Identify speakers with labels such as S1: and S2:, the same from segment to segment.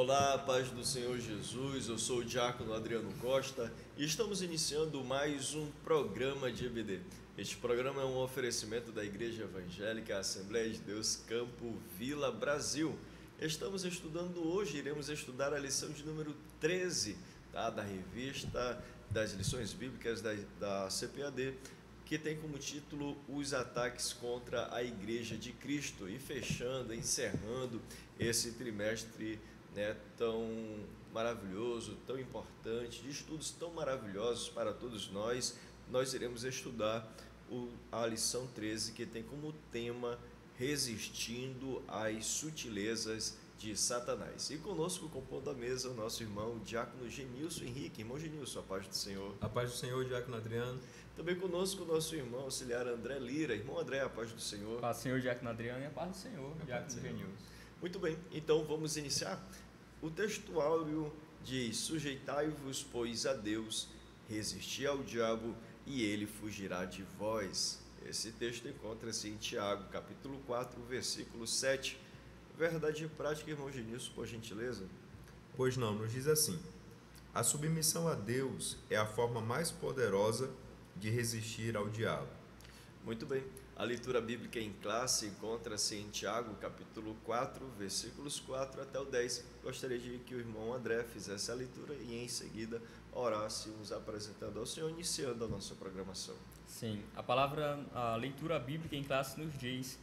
S1: Olá, paz do Senhor Jesus, eu sou o diácono Adriano Costa e estamos iniciando mais um programa de EBD. Este programa é um oferecimento da Igreja Evangélica Assembleia de Deus Campo Vila Brasil. Estamos estudando hoje, iremos estudar a lição de número 13 da revista das lições bíblicas da CPAD, que tem como título Os Ataques contra a Igreja de Cristo, e encerrando esse trimestre tão maravilhoso, tão importante, de estudos tão maravilhosos para todos nós. Nós iremos estudar a lição 13, que tem como tema Resistindo às Sutilezas de Satanás. E conosco, compondo a mesa, o nosso irmão Diácono Genilson Henrique. Irmão Genilson, a paz do Senhor.
S2: A paz do Senhor, Diácono Adriano.
S1: Também conosco o nosso irmão auxiliar André Lira. Irmão André, a paz do Senhor.
S3: Paz do Senhor, Diácono Adriano, e a paz do Senhor, Diácono Genilson.
S1: Muito bem, então vamos iniciar. O textuário diz: sujeitai-vos, pois, a Deus, resisti ao diabo e ele fugirá de vós. Esse texto encontra-se em Tiago, capítulo 4, versículo 7. Verdade e prática, irmão Genilson, por gentileza.
S2: Pois não, nos diz assim: a submissão a Deus é a forma mais poderosa de resistir ao diabo.
S1: Muito bem. A leitura bíblica em classe encontra-se em Tiago, capítulo 4, versículos 4 até o 10. Gostaria de que o irmão André fizesse a leitura e em seguida orássemos apresentando ao Senhor, iniciando a nossa programação.
S3: Sim, a leitura bíblica em classe nos diz: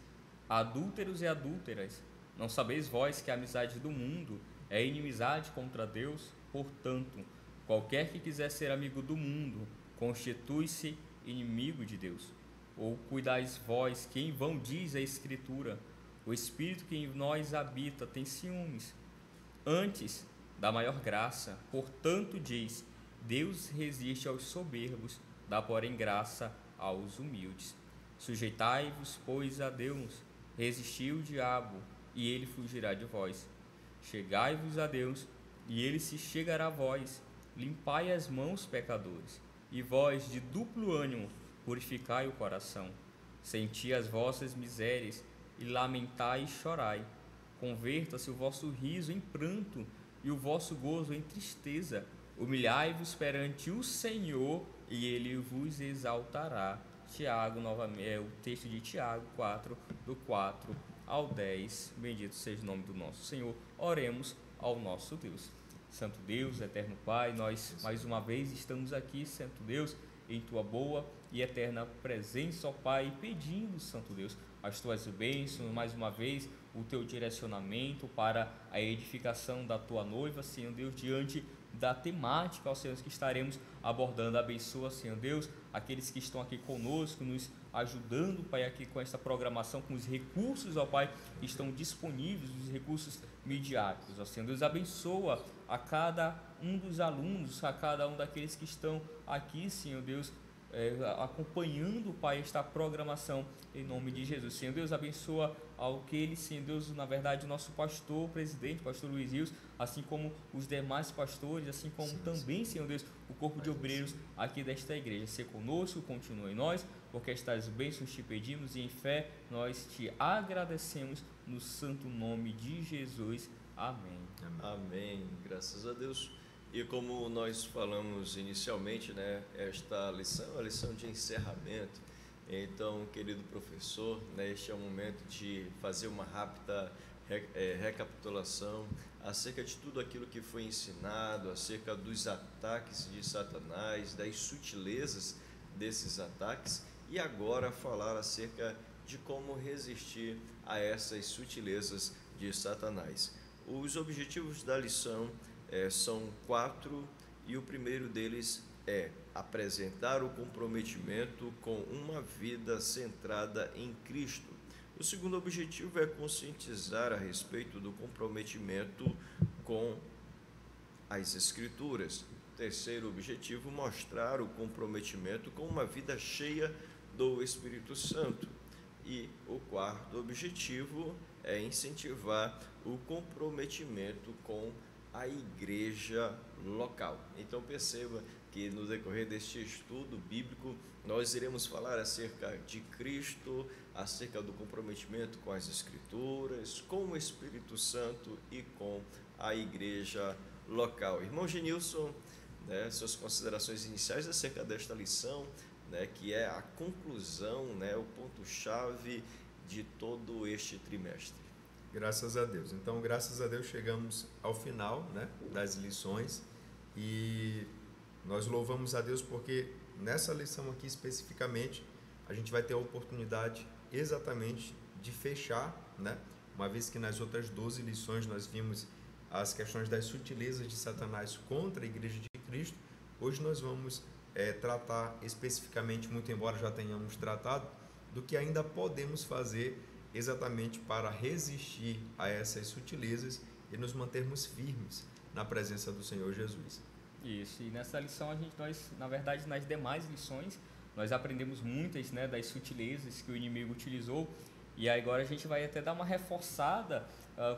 S3: adúlteros e adúlteras, não sabeis vós que a amizade do mundo é inimizade contra Deus? Portanto, qualquer que quiser ser amigo do mundo, constitui-se inimigo de Deus. Ou cuidais vós que em vão diz a Escritura: o Espírito que em nós habita tem ciúmes. Antes, da maior graça, portanto diz: Deus resiste aos soberbos, dá porém graça aos humildes. Sujeitai-vos, pois, a Deus, resisti o diabo, e ele fugirá de vós. Chegai-vos a Deus, e ele se chegará a vós. Limpai as mãos, pecadores, e vós, de duplo ânimo, purificai o coração. Senti as vossas misérias, e lamentai e chorai. Converta-se o vosso riso em pranto, e o vosso gozo em tristeza. Humilhai-vos perante o Senhor, e ele vos exaltará. Tiago, novamente, é o texto de Tiago 4, do 4 ao 10. Bendito seja o nome do nosso Senhor. Oremos ao nosso Deus. Santo Deus, eterno Pai, nós mais uma vez estamos aqui, Santo Deus, em Tua boa e eterna presença, ó Pai, pedindo, Santo Deus, as Tuas bênçãos, mais uma vez, o Teu direcionamento para a edificação da Tua noiva, Senhor Deus, diante da temática, ó Senhor, que estaremos abordando. Abençoa, Senhor Deus, aqueles que estão aqui conosco, nos ajudando, Pai, aqui com esta programação, com os recursos, ó Pai, que estão disponíveis, os recursos midiáticos, ó Senhor Deus. Abençoa a cada um dos alunos, a cada um daqueles que estão aqui, Senhor Deus, acompanhando, Pai, esta programação, em nome de Jesus. Senhor Deus, abençoa aquele, Senhor Deus, na verdade, o nosso pastor, presidente, pastor Luiz Rios, assim como os demais pastores, assim como também, Senhor Deus, o corpo de obreiros aqui desta igreja. Se conosco, continua em nós, porque estas bênçãos te pedimos e em fé nós te agradecemos no santo nome de Jesus. Amém.
S1: Amém. Graças a Deus. E como nós falamos inicialmente, esta lição é a lição de encerramento. Então, querido professor, este é o momento de fazer uma rápida recapitulação acerca de tudo aquilo que foi ensinado, acerca dos ataques de Satanás, das sutilezas desses ataques, e agora falar acerca de como resistir a essas sutilezas de Satanás. Os objetivos da lição são 4, e o primeiro deles é apresentar o comprometimento com uma vida centrada em Cristo. O segundo objetivo é conscientizar a respeito do comprometimento com as Escrituras. O terceiro objetivo, mostrar o comprometimento com uma vida cheia do Espírito Santo. E o quarto objetivo é incentivar o comprometimento com a igreja local. Então perceba que no decorrer deste estudo bíblico nós iremos falar acerca de Cristo, acerca do comprometimento com as Escrituras, com o Espírito Santo e com a igreja local. Irmão Genilson, né, suas considerações iniciais acerca desta lição, né, que é a conclusão, né, o ponto-chave de todo este trimestre.
S2: Graças a Deus. Então, graças a Deus, chegamos ao final, né, das lições e nós louvamos a Deus porque nessa lição aqui especificamente a gente vai ter a oportunidade exatamente de fechar, né, uma vez que nas outras 12 lições nós vimos as questões das sutilezas de Satanás contra a Igreja de Cristo. Hoje nós vamos tratar especificamente, muito embora já tenhamos tratado, do que ainda podemos fazer exatamente para resistir a essas sutilezas e nos mantermos firmes na presença do Senhor Jesus.
S3: Isso, e nessa lição nós, na verdade, nas demais lições, nós aprendemos muitas, né, das sutilezas que o inimigo utilizou, e agora a gente vai até dar uma reforçada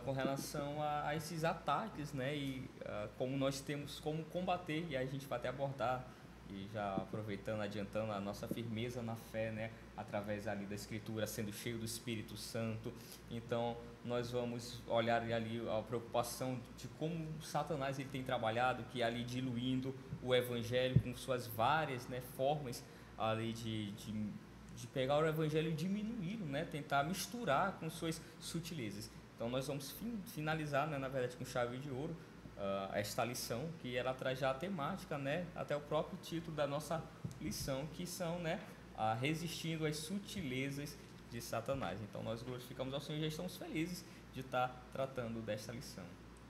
S3: com relação a esses ataques, né, e como nós temos como combater, e a gente vai até abordar, e já aproveitando, adiantando a nossa firmeza na fé, né, através ali da Escritura, sendo cheio do Espírito Santo. Então nós vamos olhar ali a preocupação de como Satanás ele tem trabalhado, que é ali diluindo o Evangelho com suas várias, né, formas ali de pegar o Evangelho e diminuí-lo, né, tentar misturar com suas sutilezas. Então nós vamos finalizar, né, na verdade, com chave de ouro, esta lição, que ela traz já a temática, né, até o próprio título da nossa lição, que são, né, resistindo às sutilezas de Satanás. Então nós glorificamos ao Senhor e já estamos felizes de estar tratando desta lição.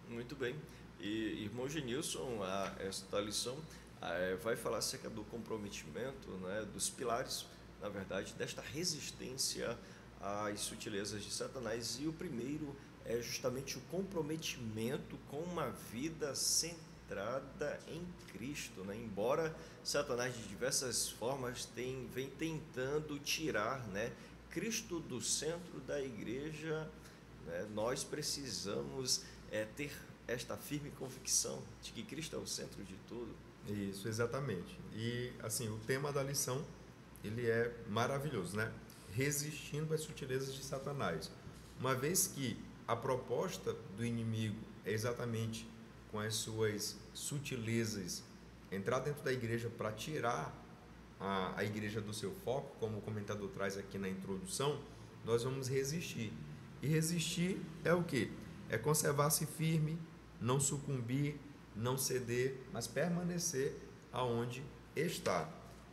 S1: Muito bem. E irmão Genilson, esta lição vai falar acerca do comprometimento, né, dos pilares, na verdade, desta resistência às sutilezas de Satanás, e o primeiro é justamente o comprometimento com uma vida centrada em Cristo, né? Embora Satanás de diversas formas vem tentando tirar, né, Cristo do centro da igreja, né, nós precisamos ter esta firme convicção de que Cristo é o centro de tudo.
S2: Isso, exatamente. E assim, o tema da lição, ele é maravilhoso, né? Resistindo às sutilezas de Satanás. Uma vez que a proposta do inimigo é exatamente com as suas sutilezas entrar dentro da igreja para tirar a igreja do seu foco, como o comentador traz aqui na introdução, nós vamos resistir. E resistir é o quê? É conservar-se firme, não sucumbir, não ceder, mas permanecer aonde está.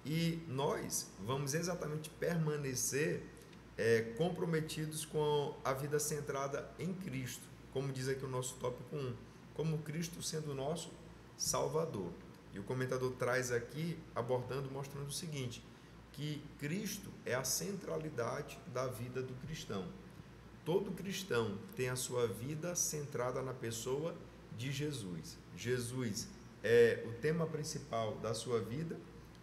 S2: E nós vamos exatamente permanecer comprometidos com a vida centrada em Cristo, como diz aqui o nosso tópico 1, como Cristo sendo o nosso Salvador. E o comentador traz aqui, abordando, mostrando o seguinte, que Cristo é a centralidade da vida do cristão. Todo cristão tem a sua vida centrada na pessoa de Jesus. Jesus é o tema principal da sua vida,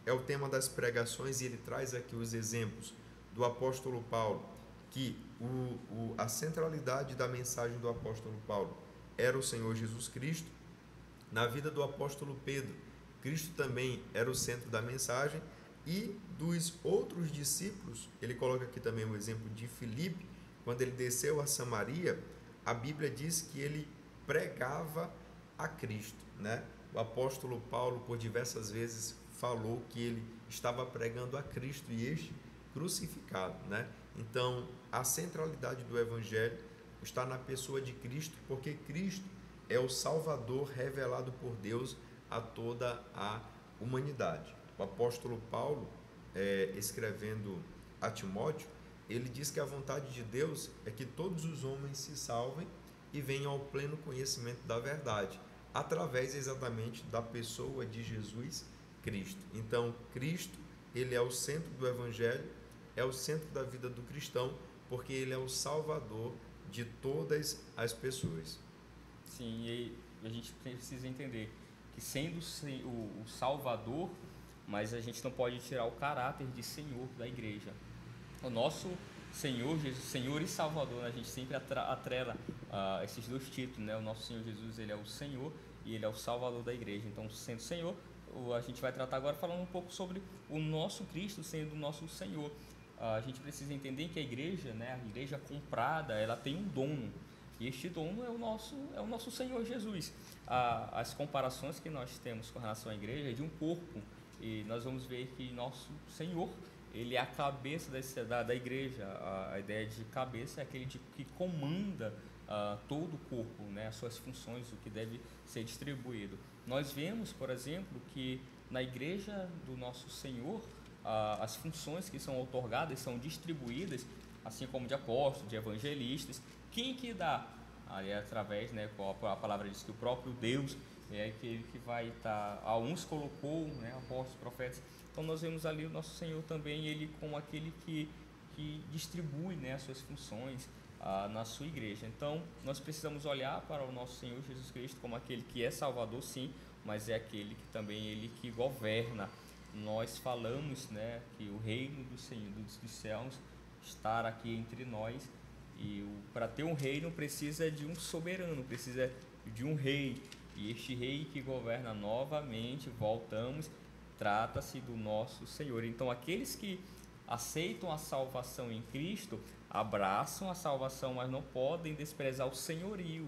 S2: é o tema das pregações, e ele traz aqui os exemplos do apóstolo Paulo, que a centralidade da mensagem do apóstolo Paulo era o Senhor Jesus Cristo. Na vida do apóstolo Pedro, Cristo também era o centro da mensagem, e dos outros discípulos, ele coloca aqui também o exemplo de Filipe, quando ele desceu a Samaria, a Bíblia diz que ele pregava a Cristo, né? O apóstolo Paulo, por diversas vezes, falou que ele estava pregando a Cristo e este crucificado, né? Então, a centralidade do Evangelho está na pessoa de Cristo, porque Cristo é o Salvador revelado por Deus a toda a humanidade. O apóstolo Paulo, escrevendo a Timóteo, ele diz que a vontade de Deus é que todos os homens se salvem e venham ao pleno conhecimento da verdade, através exatamente da pessoa de Jesus Cristo. Então, Cristo, ele é o centro do Evangelho, é o centro da vida do cristão, porque ele é o Salvador de todas as pessoas.
S3: Sim, e a gente precisa entender que sendo o Salvador, mas a gente não pode tirar o caráter de Senhor da igreja. O nosso Senhor, Jesus, Senhor e Salvador, a gente sempre atrela esses dois títulos, né? O nosso Senhor Jesus, ele é o Senhor e ele é o Salvador da igreja. Então, sendo Senhor, a gente vai tratar agora falando um pouco sobre o nosso Cristo sendo o nosso Senhor. A gente precisa entender que a igreja, né, a igreja comprada, ela tem um dono, e este dono é o nosso Senhor Jesus. As comparações que nós temos com relação à igreja é de um corpo, e nós vamos ver que nosso Senhor, ele é a cabeça da igreja. A ideia de cabeça é aquele que comanda todo o corpo, né, as suas funções, o que deve ser distribuído. Nós vemos, por exemplo, que na igreja do nosso Senhor, as funções que são outorgadas são distribuídas, assim como de apóstolos, de evangelistas. Quem que dá? Aí é através, né, a palavra diz que o próprio Deus é aquele que vai estar, a uns colocou, né, apóstolos, profetas. Então nós vemos ali o nosso Senhor também, ele como aquele que distribui, né, as suas funções na sua igreja. Então nós precisamos olhar para o nosso Senhor Jesus Cristo como aquele que é Salvador, sim, mas é aquele que também ele que governa. Nós falamos, né, que o reino do Senhor dos céus está aqui entre nós, e para ter um reino precisa de um soberano, precisa de um rei, e este rei que governa novamente, voltamos, trata-se do nosso Senhor. Então aqueles que aceitam a salvação em Cristo abraçam a salvação, mas não podem desprezar o senhorio,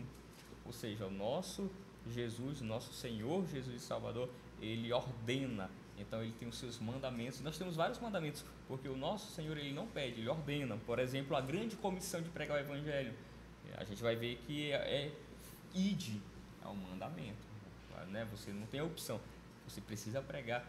S3: ou seja, o nosso Jesus, o nosso Senhor Jesus e Salvador, ele ordena. Então ele tem os seus mandamentos. Nós temos vários mandamentos, porque o nosso Senhor, ele não pede, ele ordena. Por exemplo, a grande comissão de pregar o evangelho, a gente vai ver que ide, é um mandamento, né? Você não tem a opção, você precisa pregar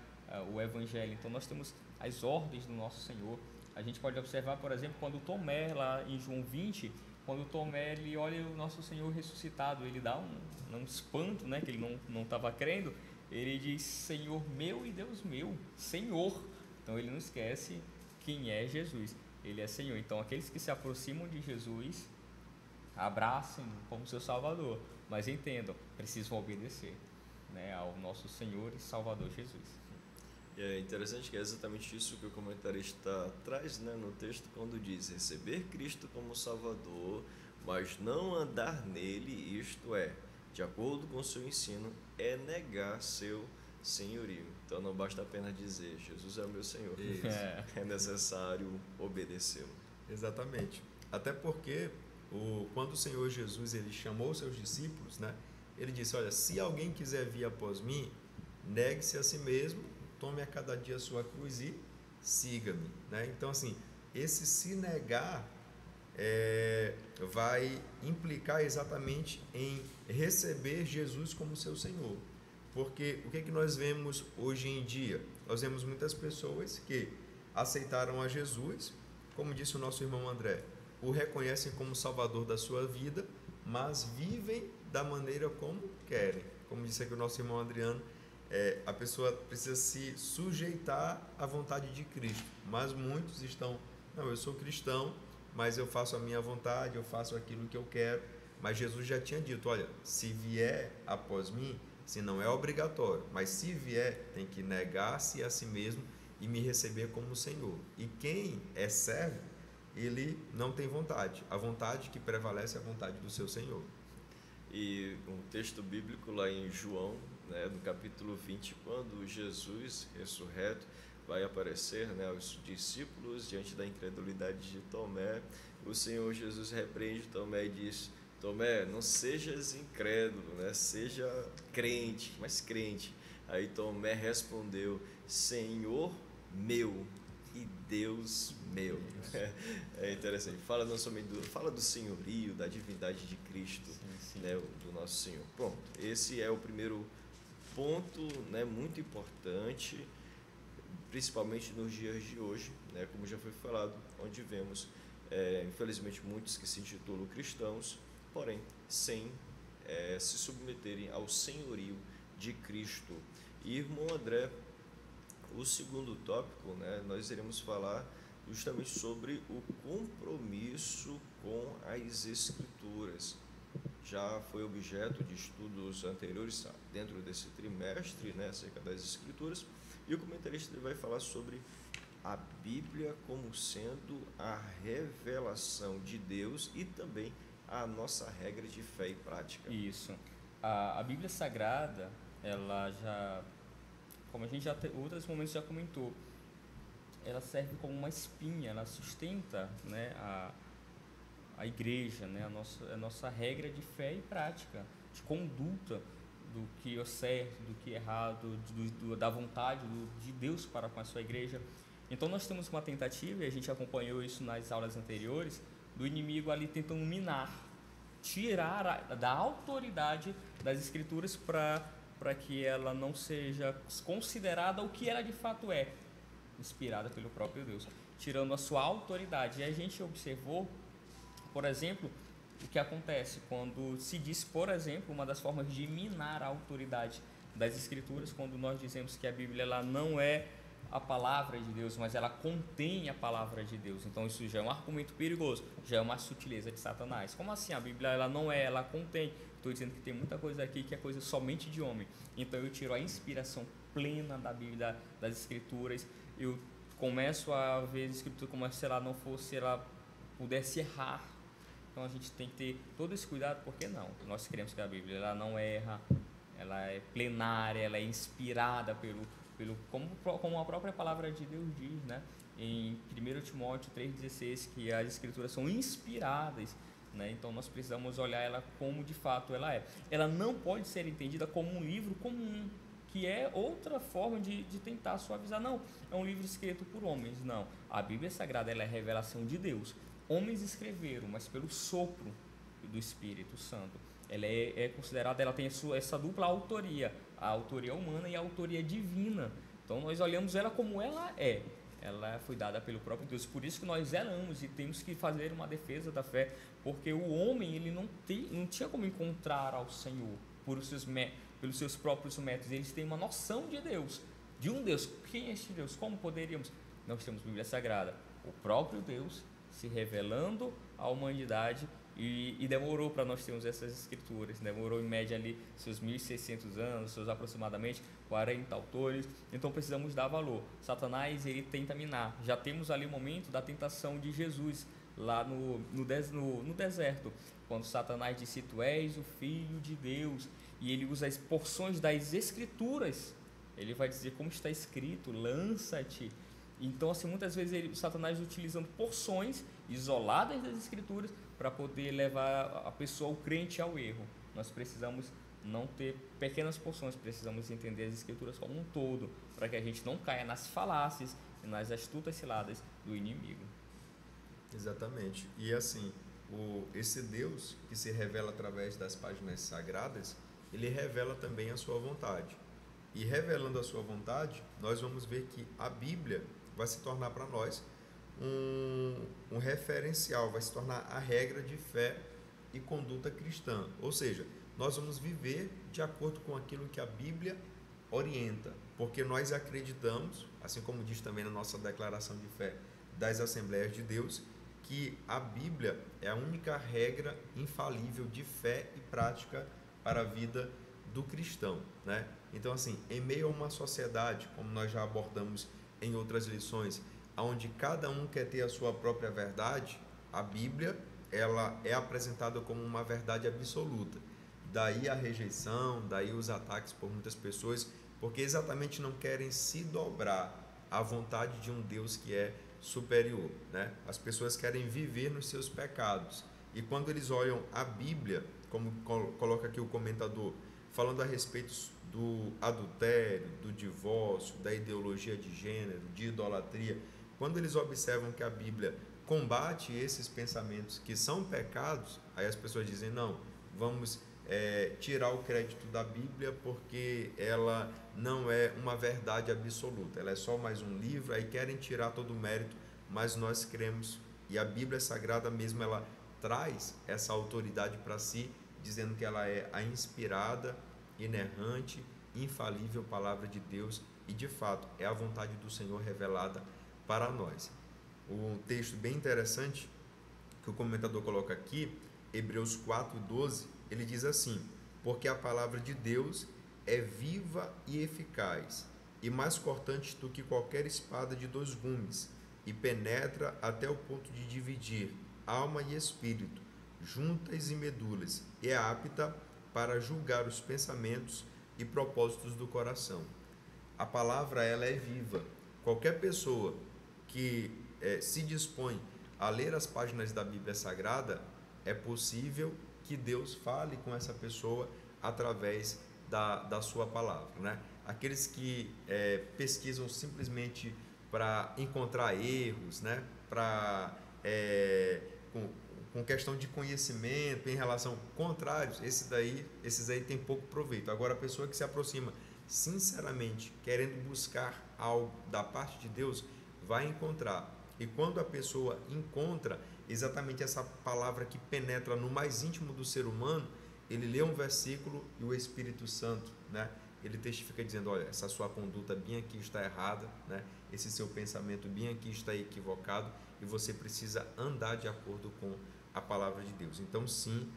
S3: o evangelho. Então nós temos as ordens do nosso Senhor. A gente pode observar, por exemplo, quando Tomé, lá em João 20, quando Tomé ele olha o nosso Senhor ressuscitado, ele dá um espanto, né, que ele não estava crendo. Ele diz: Senhor meu e Deus meu, Senhor. Então ele não esquece quem é Jesus, ele é Senhor. Então aqueles que se aproximam de Jesus, abracem como seu Salvador, mas entendam, precisam obedecer, né, ao nosso Senhor e Salvador Jesus.
S1: E é interessante que é exatamente isso que o comentarista traz, né, no texto, quando diz: receber Cristo como Salvador, mas não andar nele, isto é, de acordo com o seu ensino, é negar seu senhorio. Então não basta apenas dizer Jesus é o meu Senhor, é necessário obedecê-lo.
S2: Exatamente. Até porque quando o Senhor Jesus ele chamou os seus discípulos, né, ele disse: olha, se alguém quiser vir após mim, negue-se a si mesmo, tome a cada dia a sua cruz e siga-me, né? Então assim, esse se negar vai implicar exatamente em receber Jesus como seu Senhor. Porque o que é que nós vemos hoje em dia? Nós vemos muitas pessoas que aceitaram a Jesus, como disse o nosso irmão André, o reconhecem como Salvador da sua vida, mas vivem da maneira como querem. Como disse aqui o nosso irmão Adriano, a pessoa precisa se sujeitar à vontade de Cristo, mas muitos estão: não, eu sou cristão, mas eu faço a minha vontade, eu faço aquilo que eu quero. Mas Jesus já tinha dito: olha, se vier após mim, se não é obrigatório, mas se vier, tem que negar-se a si mesmo e me receber como Senhor. E quem é servo, ele não tem vontade. A vontade que prevalece é a vontade do seu Senhor.
S1: E um texto bíblico lá em João, né, no capítulo 20, quando Jesus ressurreto vai aparecer, né, aos discípulos diante da incredulidade de Tomé, o Senhor Jesus repreende Tomé e diz: Tomé, não sejas incrédulo, né, seja crente, mas crente. Aí Tomé respondeu: Senhor meu e Deus meu. É interessante, fala não somente fala do senhorio, da divindade de Cristo, sim. Né, do nosso Senhor. Pronto, esse é o primeiro ponto, né, muito importante, principalmente nos dias de hoje, né, como já foi falado, onde vemos, infelizmente, muitos que se intitulam cristãos, porém, sem se submeterem ao senhorio de Cristo. E, irmão André, o segundo tópico, né, nós iremos falar justamente sobre o compromisso com as Escrituras. Já foi objeto de estudos anteriores dentro desse trimestre, né, acerca das Escrituras, e o comentarista vai falar sobre a Bíblia como sendo a revelação de Deus e também a nossa regra de fé e prática.
S3: Isso. A Bíblia Sagrada, ela já, como a gente já outros momentos já comentou, ela serve como uma espinha, ela sustenta, né, a igreja, né, a nossa regra de fé e prática, de conduta do que é certo, do que é errado, da vontade de Deus para com a sua igreja. Então nós temos uma tentativa, e a gente acompanhou isso nas aulas anteriores, do inimigo ali tentando minar, tirar da autoridade das Escrituras para que ela não seja considerada o que ela de fato é, inspirada pelo próprio Deus, tirando a sua autoridade. E a gente observou, por exemplo, o que acontece quando se diz, por exemplo, uma das formas de minar a autoridade das Escrituras, quando nós dizemos que a Bíblia ela não é a palavra de Deus, mas ela contém a palavra de Deus. Então isso já é um argumento perigoso, já é uma sutileza de Satanás. Como assim? A Bíblia ela não é, ela contém. Estou dizendo que tem muita coisa aqui que é coisa somente de homem. Então eu tiro a inspiração plena da Bíblia, das Escrituras. Eu começo a ver a Escritura como se ela não fosse, ela pudesse errar. Então a gente tem que ter todo esse cuidado, porque não. Nós cremos que a Bíblia ela não erra, ela é plenária, ela é inspirada como a própria palavra de Deus diz, né? Em 1 Timóteo 3,16, que as Escrituras são inspiradas, né? Então nós precisamos olhar ela como de fato ela é. Ela não pode ser entendida como um livro comum, que é outra forma de tentar suavizar. Não, é um livro escrito por homens. Não, a Bíblia Sagrada ela é a revelação de Deus. Homens escreveram, mas pelo sopro do Espírito Santo. Ela é considerada, ela tem essa dupla autoria, a autoria humana e a autoria divina. Então nós olhamos ela como ela é. Ela foi dada pelo próprio Deus. Por isso que nós zelamos e temos que fazer uma defesa da fé, porque o homem ele não tinha como encontrar ao Senhor pelos seus próprios métodos. Eles têm uma noção de Deus, de um Deus. Quem é este Deus? Como poderíamos? Nós temos Bíblia Sagrada, o próprio Deus se revelando à humanidade. E demorou para nós termos essas escrituras, demorou em média ali seus 1.600 anos, seus aproximadamente 40 autores. Então precisamos dar valor. Satanás ele tenta minar. Já temos ali o momento da tentação de Jesus lá no deserto, quando Satanás disse: tu és o Filho de Deus, e ele usa as porções das escrituras. Ele vai dizer como está escrito: lança-te. Então, assim, muitas vezes Satanás utilizando porções isoladas das Escrituras para poder levar a pessoa, o crente, ao erro. Nós precisamos não ter pequenas porções, precisamos entender as Escrituras como um todo, para que a gente não caia nas falácias e nas astutas ciladas do inimigo.
S2: Exatamente. E assim, esse Deus que se revela através das páginas sagradas, ele revela também a sua vontade. E revelando a sua vontade, nós vamos ver que a Bíblia vai se tornar para nós um referencial, vai se tornar a regra de fé e conduta cristã. Ou seja, nós vamos viver de acordo com aquilo que a Bíblia orienta, porque nós acreditamos, assim como diz também na nossa declaração de fé das Assembleias de Deus, que a Bíblia é a única regra infalível de fé e prática para a vida do cristão, né? Então, assim, em meio a uma sociedade, como nós já abordamos em outras lições, onde cada um quer ter a sua própria verdade, a Bíblia ela é apresentada como uma verdade absoluta. Daí a rejeição, daí os ataques por muitas pessoas, porque exatamente não querem se dobrar à vontade de um Deus que é superior, né? As pessoas querem viver nos seus pecados. E quando eles olham a Bíblia, como coloca aqui o comentador, falando a respeito do adultério, do divórcio, da ideologia de gênero, de idolatria, quando eles observam que a Bíblia combate esses pensamentos que são pecados, aí as pessoas dizem: não, vamos tirar o crédito da Bíblia porque ela não é uma verdade absoluta, ela é só mais um livro, aí querem tirar todo o mérito, mas nós cremos, e a Bíblia Sagrada mesmo, ela traz essa autoridade para si, dizendo que ela é a inspirada, inerrante, infalível palavra de Deus, e de fato é a vontade do Senhor revelada para nós. Um texto bem interessante que o comentador coloca aqui, Hebreus 4:12, ele diz assim: porque a palavra de Deus é viva e eficaz, e mais cortante do que qualquer espada de 2 gumes, e penetra até o ponto de dividir alma e espírito, juntas e medulas, e é apta para julgar os pensamentos e propósitos do coração. A palavra, ela é viva. Qualquer pessoa que se dispõe a ler as páginas da Bíblia Sagrada, é possível que Deus fale com essa pessoa através da sua palavra, né? Aqueles que pesquisam simplesmente para encontrar erros, né? Com questão de conhecimento em relação contrários, esses aí tem pouco proveito. Agora, a pessoa que se aproxima sinceramente, querendo buscar algo da parte de Deus, vai encontrar. E quando a pessoa encontra exatamente essa palavra que penetra no mais íntimo do ser humano, ele lê um versículo e o Espírito Santo, né, ele testifica dizendo: olha, essa sua conduta bem aqui está errada, né, esse seu pensamento bem aqui está equivocado, e você precisa andar de acordo com a palavra de Deus. Então, sim,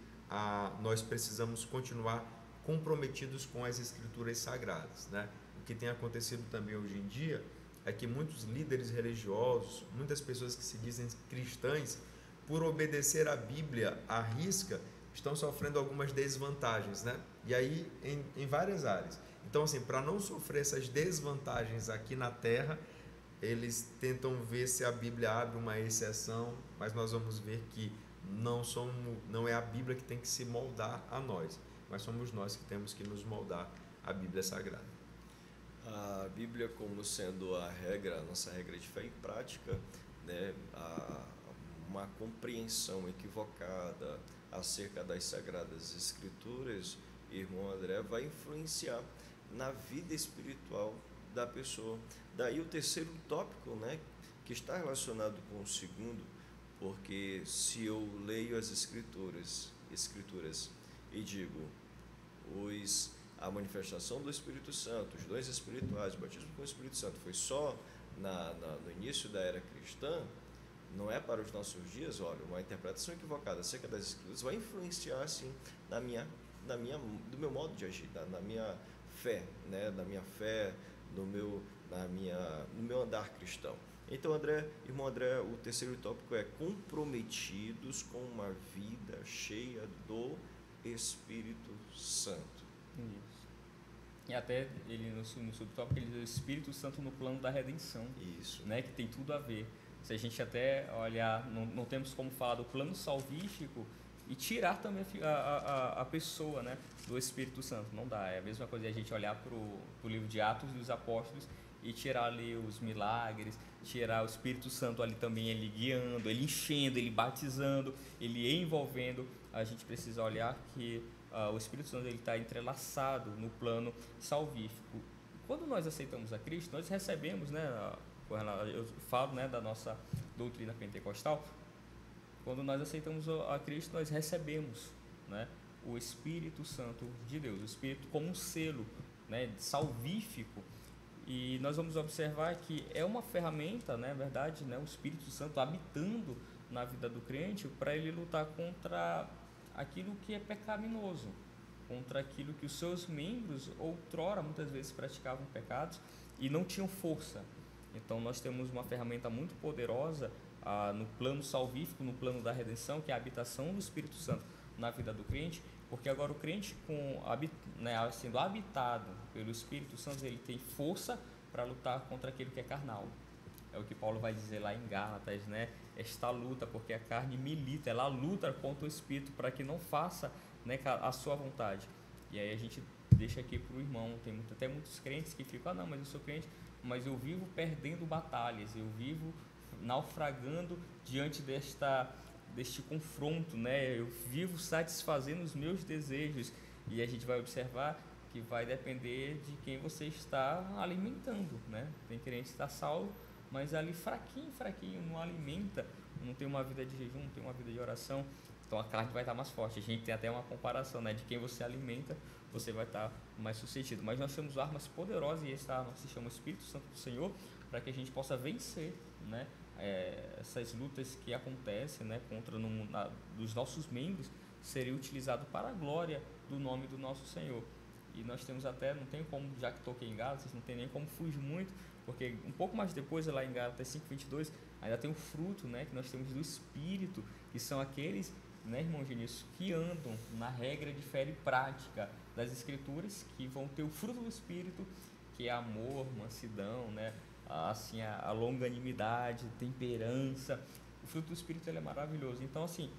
S2: nós precisamos continuar comprometidos com as Escrituras Sagradas, né? O que tem acontecido também hoje em dia é que muitos líderes religiosos, muitas pessoas que se dizem cristãs, por obedecer a Bíblia à risca, estão sofrendo algumas desvantagens, né? E aí em várias áreas. Então, assim, para não sofrer essas desvantagens aqui na Terra, eles tentam ver se a Bíblia abre uma exceção, mas nós vamos ver que não é a Bíblia que tem que se moldar a nós, mas somos nós que temos que nos moldar à Bíblia Sagrada.
S1: A Bíblia como sendo a regra, a nossa regra de fé e prática, né, uma compreensão equivocada acerca das Sagradas Escrituras, irmão André, vai influenciar na vida espiritual da pessoa. Daí o terceiro tópico, né, que está relacionado com o segundo, porque se eu leio as Escrituras e digo, a manifestação do Espírito Santo, os dons espirituais, o batismo com o Espírito Santo foi só no início da era cristã, não é para os nossos dias. Olha, uma interpretação equivocada acerca das Escrituras vai influenciar, assim, do meu modo de agir, na minha fé, né? no meu andar cristão. Então, irmão André, o terceiro tópico é comprometidos com uma vida cheia do Espírito Santo.
S3: Isso. E até ele no subtópico ele diz o Espírito Santo no plano da redenção.
S1: Isso.
S3: Né, que tem tudo a ver. Se a gente até olhar, não temos como falar do plano salvífico e tirar também a pessoa, né, do Espírito Santo. Não dá. É a mesma coisa de a gente olhar para o livro de Atos dos Apóstolos e tirar ali os milagres, tirar o Espírito Santo ali também, ele guiando, ele enchendo, ele batizando, ele envolvendo. A gente precisa olhar que o Espírito Santo está entrelaçado no plano salvífico. Quando nós aceitamos a Cristo, nós recebemos, né, eu falo, né, da nossa doutrina pentecostal, quando nós aceitamos a Cristo, nós recebemos, né, o Espírito Santo de Deus, o Espírito como um selo, né, salvífico. E nós vamos observar que é uma ferramenta, né, verdade, né, o Espírito Santo habitando na vida do crente para ele lutar contra aquilo que é pecaminoso, contra aquilo que os seus membros outrora muitas vezes praticavam pecados e não tinham força. Então nós temos uma ferramenta muito poderosa no plano salvífico, no plano da redenção, que é a habitação do Espírito Santo na vida do crente, porque agora o crente sendo habitado pelo Espírito Santo, ele tem força para lutar contra aquilo que é carnal. É o que Paulo vai dizer lá em Gálatas, né? Esta luta, porque a carne milita, ela luta contra o Espírito para que não faça, né, a sua vontade. E aí a gente deixa aqui para o irmão, tem até muitos crentes que ficam, não, mas eu sou crente, mas eu vivo perdendo batalhas, eu vivo naufragando diante deste confronto, né? Eu vivo satisfazendo os meus desejos. E a gente vai observar que vai depender de quem você está alimentando, né? Tem crente que está salvo, mas ali fraquinho, não alimenta, não tem uma vida de jejum, não tem uma vida de oração, então a carne vai estar mais forte. A gente tem até uma comparação, né, de quem você alimenta, você vai estar mais sucedido. Mas nós temos armas poderosas, e essa arma se chama Espírito Santo do Senhor, para que a gente possa vencer, né, essas lutas que acontecem, né, dos nossos membros, seria utilizado para a glória do nome do nosso Senhor. E nós temos até, não tem como, já que toquei em Gálatas, não tem nem como fugir muito, porque um pouco mais depois, lá em Gálatas 5:22, ainda tem o fruto, né, que nós temos do Espírito, que são aqueles né, irmão Genício, que andam na regra de fé e prática das Escrituras, que vão ter o fruto do Espírito, que é amor, mansidão, né, assim, a longanimidade, temperança. O fruto do Espírito ele é maravilhoso. Então, assim,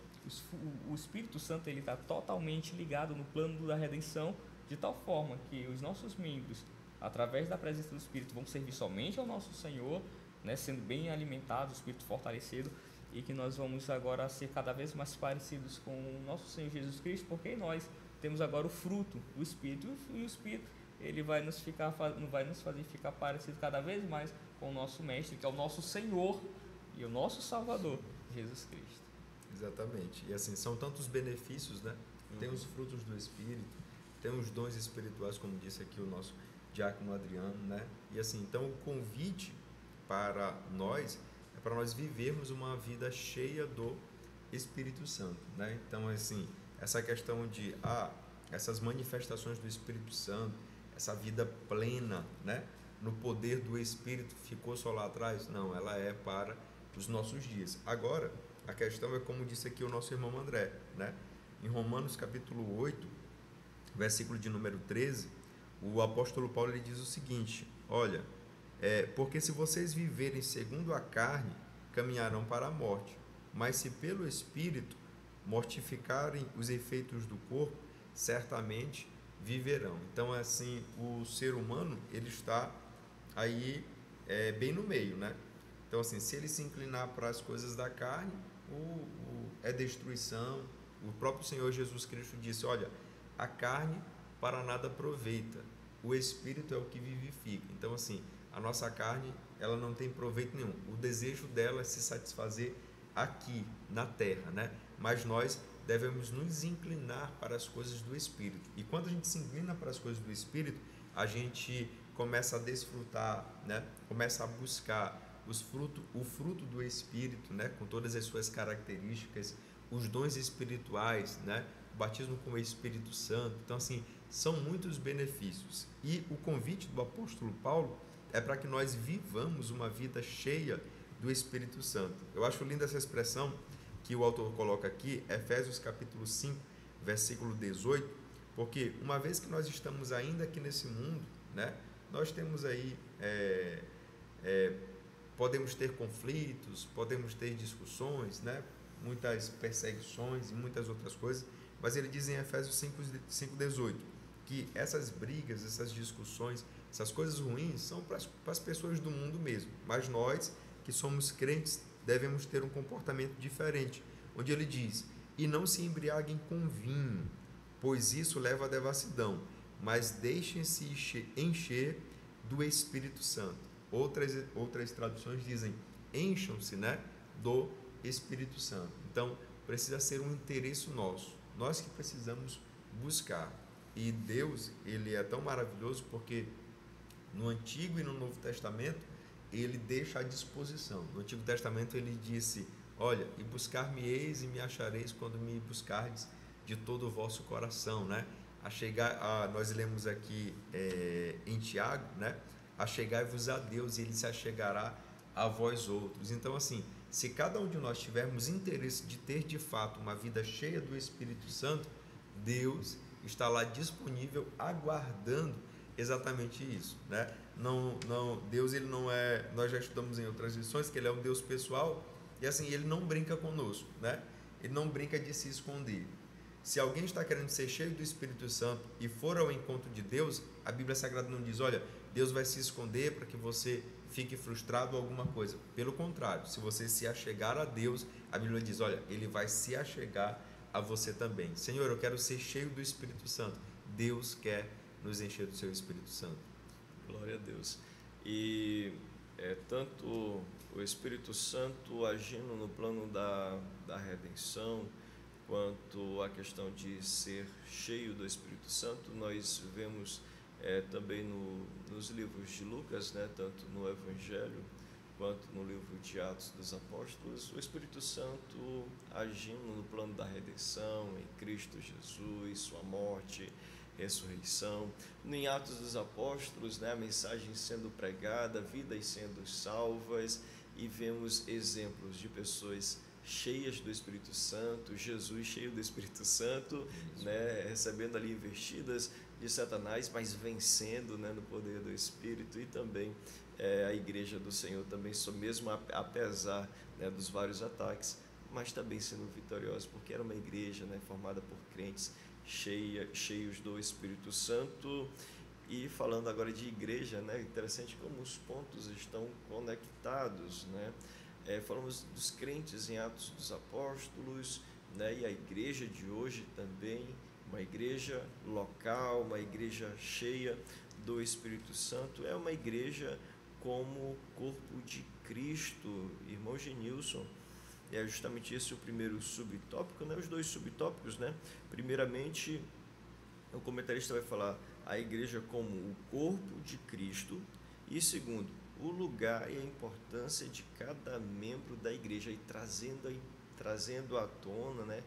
S3: o Espírito Santo ele está totalmente ligado no plano da redenção, de tal forma que os nossos membros, através da presença do Espírito, vão servir somente ao nosso Senhor, né, sendo bem alimentados, o Espírito fortalecido, e que nós vamos agora ser cada vez mais parecidos com o nosso Senhor Jesus Cristo, porque nós temos agora o fruto, o Espírito, e o Espírito ele vai nos fazer ficar parecido cada vez mais com o nosso Mestre, que é o nosso Senhor e o nosso Salvador, Jesus Cristo.
S2: Exatamente. E assim, são tantos benefícios, né? Tem os frutos do Espírito, tem os dons espirituais, como disse aqui o nosso diácono Adriano, né? E assim, então o convite para nós é para nós vivermos uma vida cheia do Espírito Santo, né? Então, assim, essa questão de essas manifestações do Espírito Santo, essa vida plena, né? No poder do Espírito, ficou só lá atrás? Não, ela é para os nossos dias. Agora, a questão é como disse aqui o nosso irmão André, né? Em Romanos capítulo 8, versículo de número 13, o apóstolo Paulo ele diz o seguinte: olha, porque se vocês viverem segundo a carne, caminharão para a morte, mas se pelo Espírito mortificarem os efeitos do corpo, certamente viverão. Então, assim, o ser humano ele está aí bem no meio, né? Então, assim, se ele se inclinar para as coisas da carne, é destruição. O próprio Senhor Jesus Cristo disse: olha, a carne para nada aproveita, o Espírito é o que vivifica. Então, assim, a nossa carne ela não tem proveito nenhum. O desejo dela é se satisfazer aqui na terra, né? Mas nós devemos nos inclinar para as coisas do Espírito. E quando a gente se inclina para as coisas do Espírito, a gente começa a desfrutar, né? Começa a buscar o fruto do Espírito, né? Com todas as suas características, os dons espirituais, né? O batismo com o Espírito Santo. Então, assim, são muitos benefícios. E o convite do apóstolo Paulo é para que nós vivamos uma vida cheia do Espírito Santo. Eu acho linda essa expressão que o autor coloca aqui, Efésios capítulo 5, versículo 18, porque uma vez que nós estamos ainda aqui nesse mundo, né? Nós temos aí podemos ter conflitos, podemos ter discussões, né? Muitas perseguições e muitas outras coisas, mas ele diz em Efésios 5:18 que essas brigas, essas discussões, essas coisas ruins são para as pessoas do mundo mesmo, mas nós que somos crentes devemos ter um comportamento diferente, onde ele diz: e não se embriaguem com vinho, pois isso leva à devassidão, mas deixem-se encher do Espírito Santo. Outras traduções dizem: encham-se, né, do Espírito Santo. Então, precisa ser um interesse nosso, nós que precisamos buscar. E Deus, ele é tão maravilhoso porque no Antigo e no Novo Testamento, ele deixa à disposição. No Antigo Testamento ele disse: olha, e buscar-me-eis e me achareis quando me buscardes de todo o vosso coração, né? Nós lemos aqui em Tiago, né? Achegai-vos a Deus e ele se achegará a vós outros. Então, assim, se cada um de nós tivermos interesse de ter de fato uma vida cheia do Espírito Santo, Deus está lá disponível, aguardando exatamente isso, né? Deus ele não é, nós já estudamos em outras lições que ele é um Deus pessoal e assim, ele não brinca conosco, né? Ele não brinca de se esconder. Se alguém está querendo ser cheio do Espírito Santo e for ao encontro de Deus, a Bíblia Sagrada não diz: olha, Deus vai se esconder para que você fique frustrado ou alguma coisa. Pelo contrário, se você se achegar a Deus, a Bíblia diz: olha, ele vai se achegar a você também. Senhor, eu quero ser cheio do Espírito Santo. Deus quer nos encher do seu Espírito Santo.
S1: Glória a Deus. E tanto o Espírito Santo agindo no plano da redenção, quanto a questão de ser cheio do Espírito Santo, nós vemos também nos livros de Lucas, né, tanto no Evangelho quanto no livro de Atos dos Apóstolos, o Espírito Santo agindo no plano da redenção, em Cristo Jesus, sua morte, ressurreição. Em Atos dos Apóstolos, né, a mensagem sendo pregada, vidas sendo salvas, e vemos exemplos de pessoas cheias do Espírito Santo, Jesus cheio do Espírito Santo, né, recebendo ali investidas de Satanás, mas vencendo, né, no poder do Espírito, e também a igreja do Senhor também, mesmo apesar, né, dos vários ataques, mas também sendo vitoriosa, porque era uma igreja, né, formada por crentes cheios do Espírito Santo. E falando agora de igreja, né, interessante como os pontos estão conectados, né? Falamos dos crentes em Atos dos Apóstolos, né, e a igreja de hoje também, uma igreja local, uma igreja cheia do Espírito Santo, é uma igreja como corpo de Cristo. Irmão Genilson, é justamente esse o primeiro subtópico, né? Os dois subtópicos, né? Primeiramente, o comentarista vai falar a igreja como o corpo de Cristo, e segundo, o lugar e a importância de cada membro da igreja, e trazendo à tona, né,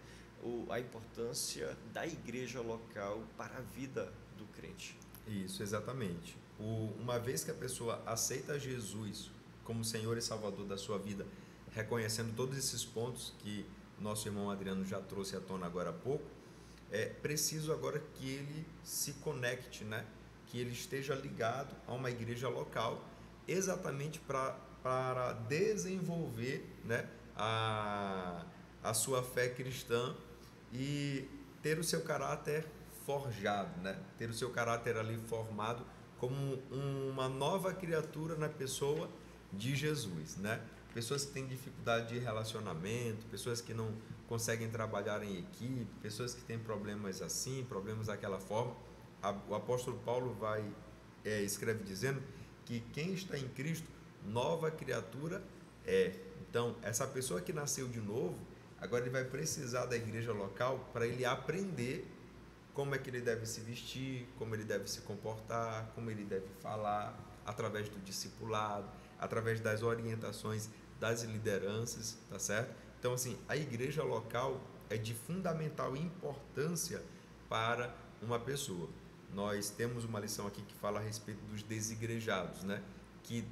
S1: a importância da igreja local para a vida do crente.
S2: Isso, exatamente. Uma vez que a pessoa aceita Jesus como Senhor e Salvador da sua vida, reconhecendo todos esses pontos que nosso irmão Adriano já trouxe à tona agora há pouco, é preciso agora que ele se conecte, né? Que ele esteja ligado a uma igreja local, exatamente para desenvolver, né, a sua fé cristã e ter o seu caráter forjado, né? Ter o seu caráter ali formado como uma nova criatura na pessoa de Jesus, né? Pessoas que têm dificuldade de relacionamento, pessoas que não conseguem trabalhar em equipe, pessoas que têm problemas assim, problemas daquela forma. O apóstolo Paulo escreve dizendo que quem está em Cristo, nova criatura é. Então, essa pessoa que nasceu de novo, agora ele vai precisar da igreja local para ele aprender como é que ele deve se vestir, como ele deve se comportar, como ele deve falar, através do discipulado, através das orientações das lideranças, tá certo? Então, assim, a igreja local é de fundamental importância para uma pessoa. Nós temos uma lição aqui que fala a respeito dos desigrejados, né? Que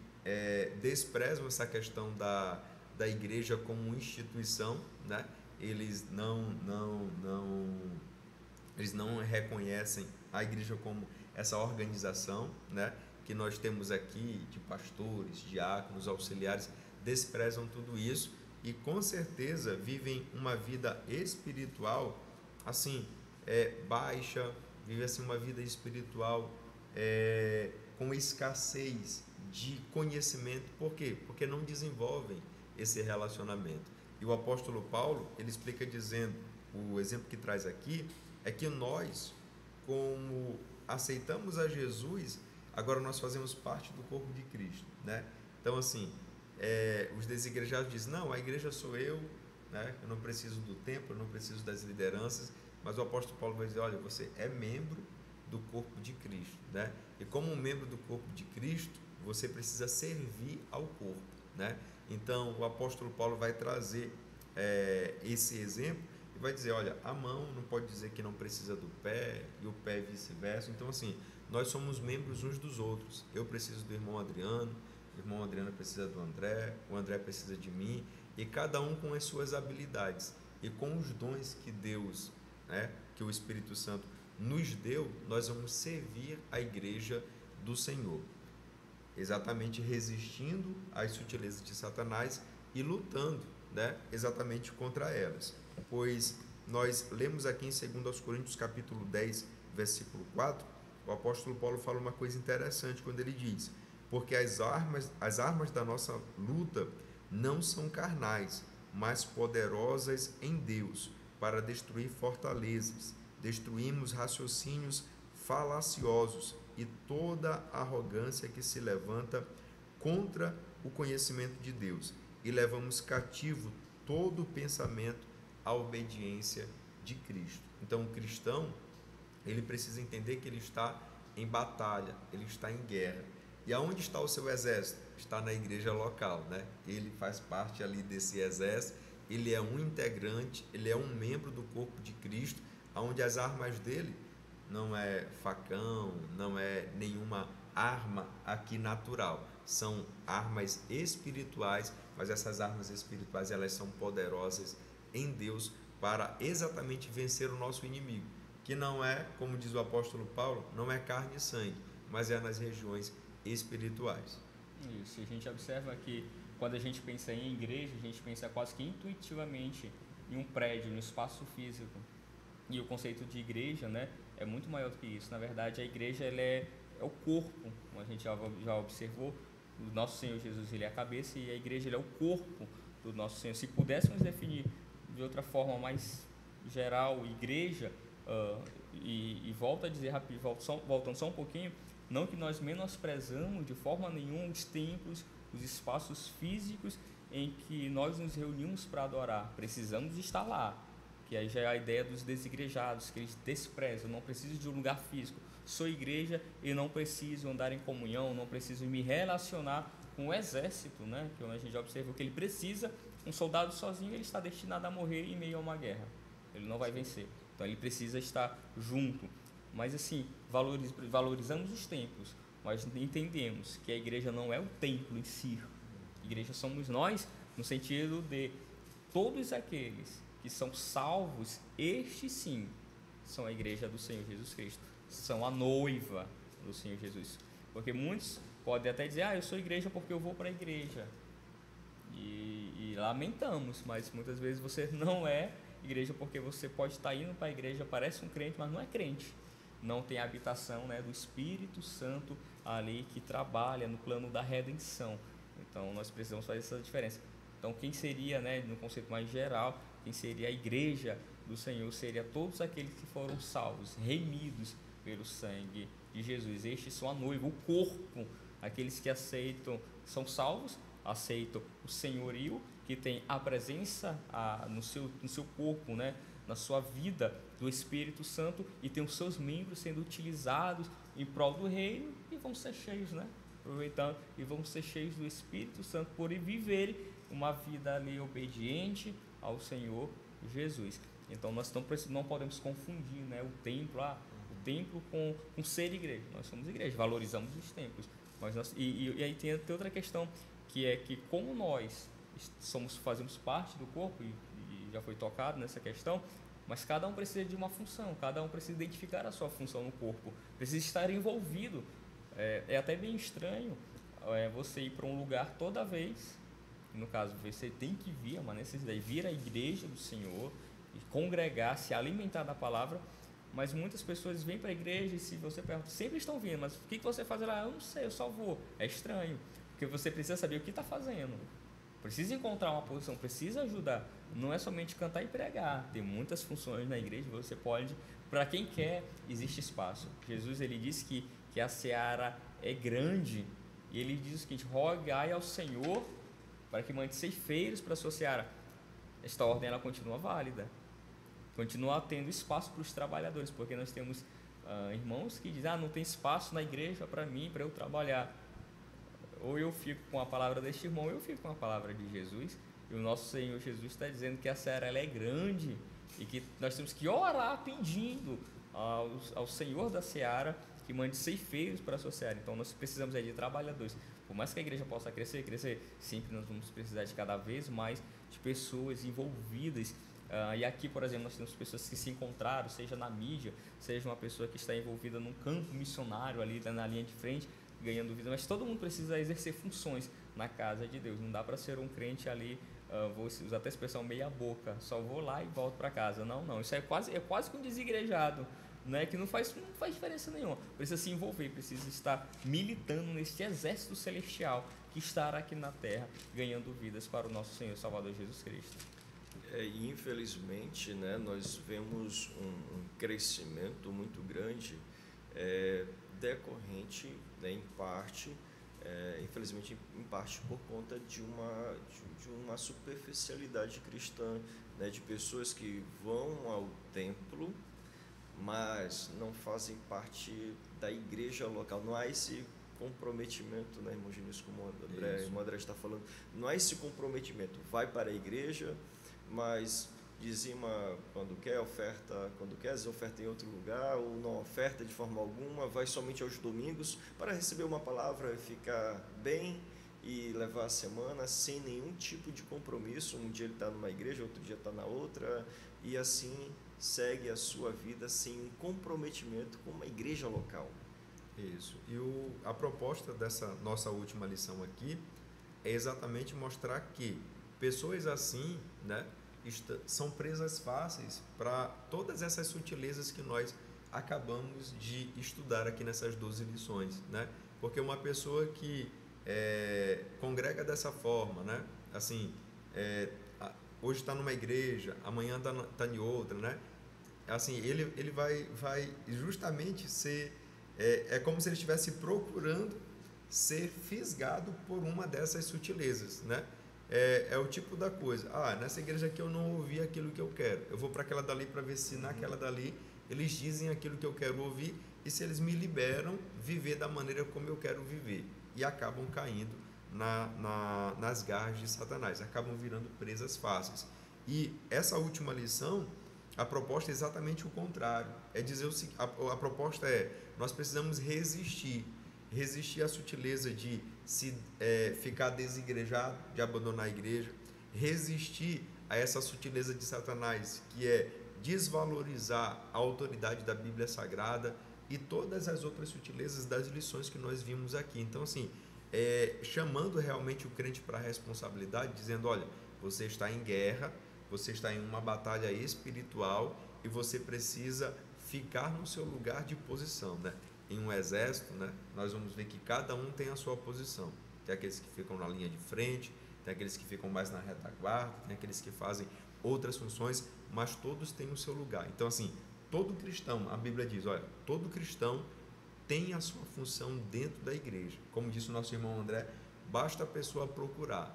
S2: desprezam essa questão da igreja como instituição, né? Eles não reconhecem a igreja como essa organização, né, que nós temos aqui, de pastores, diáconos, auxiliares, desprezam tudo isso e com certeza vivem uma vida espiritual assim, baixa, vivem assim uma vida espiritual com escassez de conhecimento. Por quê? Porque não desenvolvem esse relacionamento. E o apóstolo Paulo, ele explica dizendo, o exemplo que traz aqui é que nós, como aceitamos a Jesus, agora nós fazemos parte do corpo de Cristo, né? Então, assim, os desigrejados dizem, não, a igreja sou eu, né? Eu não preciso do templo, eu não preciso das lideranças, mas o apóstolo Paulo vai dizer, olha, você é membro do corpo de Cristo, né? E como membro do corpo de Cristo, você precisa servir ao corpo, né? Então, o apóstolo Paulo vai trazer esse exemplo, vai dizer, olha, a mão não pode dizer que não precisa do pé e o pé vice-versa. Então, assim, nós somos membros uns dos outros. Eu preciso do irmão Adriano, o irmão Adriano precisa do André, o André precisa de mim, e cada um com as suas habilidades e com os dons que Deus, né, que o Espírito Santo nos deu, nós vamos servir a igreja do Senhor, exatamente resistindo às sutilezas de Satanás e lutando, né, exatamente contra elas. Pois nós lemos aqui em 2 Coríntios capítulo 10, versículo 4, o apóstolo Paulo fala uma coisa interessante quando ele diz, porque as armas da nossa luta não são carnais, mas poderosas em Deus, para destruir fortalezas. Destruímos raciocínios falaciosos e toda arrogância que se levanta contra o conhecimento de Deus, e levamos cativo todo pensamento à obediência de Cristo. Então, o cristão, ele precisa entender que ele está em batalha, ele está em guerra. E aonde está o seu exército? Está na igreja local, né? Ele faz parte ali desse exército, ele é um integrante, ele é um membro do corpo de Cristo, onde as armas dele não é facão, não é nenhuma arma aqui natural, são armas espirituais, mas essas armas espirituais, elas são poderosas em Deus para exatamente vencer o nosso inimigo, que não é, como diz o apóstolo Paulo, não é carne e sangue, mas é nas regiões espirituais.
S3: Isso, a gente observa que quando a gente pensa em igreja, a gente pensa quase que intuitivamente em um prédio, no espaço físico. E o conceito de igreja, né, é muito maior do que isso. Na verdade, a igreja ela é o corpo, como a gente já observou. O nosso Senhor Jesus, ele é a cabeça, e a igreja ele é o corpo do nosso Senhor. Se pudéssemos definir de outra forma mais geral, igreja, e volto a dizer rápido, voltando só um pouquinho, não que nós menosprezamos de forma nenhuma os templos, os espaços físicos em que nós nos reunimos para adorar. Precisamos estar lá, que aí já é a ideia dos desigrejados, que eles desprezam. Não preciso de um lugar físico, sou igreja e não preciso andar em comunhão, não preciso me relacionar com o exército, né? Que a gente já observou que ele precisa. Um soldado sozinho, ele está destinado a morrer em meio a uma guerra, ele não vai vencer, então ele precisa estar junto. Mas assim, valorizamos os templos, mas entendemos que a igreja não é o templo em si. A igreja somos nós, no sentido de todos aqueles que são salvos, estes sim são a igreja do Senhor Jesus Cristo, são a noiva do Senhor Jesus. Porque muitos podem até dizer, eu sou igreja porque eu vou para a igreja, e lamentamos, mas muitas vezes você não é igreja, porque você pode estar indo para a igreja, parece um crente, mas não é crente, não tem a habitação, né, do Espírito Santo ali que trabalha no plano da redenção. Então nós precisamos fazer essa diferença. Então quem seria, né, no conceito mais geral, quem seria a igreja do Senhor, seria todos aqueles que foram salvos, remidos pelo sangue de Jesus. Estes são a noiva, o corpo, aqueles que aceitam, são salvos, aceitam o senhorio, que tem a presença no seu corpo, né, na sua vida, do Espírito Santo, e tem os seus membros sendo utilizados em prol do reino, e vão ser cheios, né, aproveitando, e vão ser cheios do Espírito Santo por viverem uma vida ali obediente ao Senhor Jesus. Então nós não podemos confundir, né, o templo com ser igreja. Nós somos igreja, valorizamos os templos, mas e aí tem outra questão, que é que como nós fazemos parte do corpo, e já foi tocado nessa questão, mas cada um precisa de uma função, cada um precisa identificar a sua função no corpo, precisa estar envolvido. É até bem estranho você ir para um lugar toda vez, no caso você tem que vir, é uma necessidade, vir à igreja do Senhor, e congregar, se alimentar da palavra, mas muitas pessoas vêm para a igreja, e se você pergunta, sempre estão vindo, mas o que você faz lá? Eu não sei, eu só vou. É estranho, porque você precisa saber o que está fazendo, precisa encontrar uma posição, precisa ajudar, não é somente cantar e pregar, tem muitas funções na igreja, você pode, para quem quer, existe espaço. Jesus, ele disse que a seara é grande, e ele diz o seguinte, rogai ao Senhor para que mande ceifeiros para a sua seara. Esta ordem ela continua válida, continua tendo espaço para os trabalhadores, porque nós temos irmãos que dizem, não tem espaço na igreja para mim, para eu trabalhar. Ou eu fico com a palavra deste irmão, ou eu fico com a palavra de Jesus, e o nosso Senhor Jesus está dizendo que a seara ela é grande, e que nós temos que orar pedindo ao Senhor da seara que mande ceifeiros para a sua seara. Então nós precisamos de trabalhadores. Por mais que a igreja possa crescer, sempre nós vamos precisar de cada vez mais de pessoas envolvidas. E aqui, por exemplo, nós temos pessoas que se encontraram, seja na mídia, seja uma pessoa que está envolvida num campo missionário ali na linha de frente, ganhando vida, mas todo mundo precisa exercer funções na casa de Deus. Não dá para ser um crente ali, vou usar até a expressão meia boca, só vou lá e volto para casa. Não, isso é quase que um desigrejado, né, que não faz diferença nenhuma. Precisa se envolver, precisa estar militando neste exército celestial que estará aqui na terra, ganhando vidas para o nosso Senhor Salvador Jesus Cristo.
S1: E infelizmente, né, nós vemos um crescimento muito grande, decorrente, né, em parte, infelizmente em parte por conta de uma superficialidade cristã, né, de pessoas que vão ao templo, mas não fazem parte da igreja local. Não há esse comprometimento, né, irmão Genius, como o André está falando, não há esse comprometimento. Vai para a igreja, mas dizima quando quer, oferta quando quer, às vezes oferta em outro lugar, ou não oferta de forma alguma, vai somente aos domingos para receber uma palavra, ficar bem e levar a semana sem nenhum tipo de compromisso. Um dia ele está numa igreja, outro dia está na outra, e assim segue a sua vida sem um comprometimento com uma igreja local.
S2: Isso. E a proposta dessa nossa última lição aqui é exatamente mostrar que pessoas assim, né, são presas fáceis para todas essas sutilezas que nós acabamos de estudar aqui nessas 12 lições, né? Porque uma pessoa que congrega dessa forma, né? Assim, hoje está numa igreja, amanhã está em outra, né? Assim, ele vai justamente ser... É como se ele estivesse procurando ser fisgado por uma dessas sutilezas, né? É o tipo da coisa. Nessa igreja aqui eu não ouvi aquilo que eu quero. Eu vou para aquela dali para ver se naquela dali eles dizem aquilo que eu quero ouvir e se eles me liberam viver da maneira como eu quero viver. E acabam caindo nas garras de Satanás, acabam virando presas fáceis. E essa última lição, a proposta é exatamente o contrário. É dizer o seguinte, a proposta é: nós precisamos resistir à sutileza de ficar desigrejado, de abandonar a igreja, resistir a essa sutileza de Satanás, que é desvalorizar a autoridade da Bíblia Sagrada e todas as outras sutilezas das lições que nós vimos aqui. Então, assim, chamando realmente o crente para a responsabilidade, dizendo: olha, você está em guerra, você está em uma batalha espiritual e você precisa ficar no seu lugar de posição, né? Em um exército, né, nós vamos ver que cada um tem a sua posição. Tem aqueles que ficam na linha de frente, tem aqueles que ficam mais na retaguarda, tem aqueles que fazem outras funções, mas todos têm o seu lugar. Então, assim, todo cristão, a Bíblia diz, olha, todo cristão tem a sua função dentro da igreja. Como disse o nosso irmão André, basta a pessoa procurar.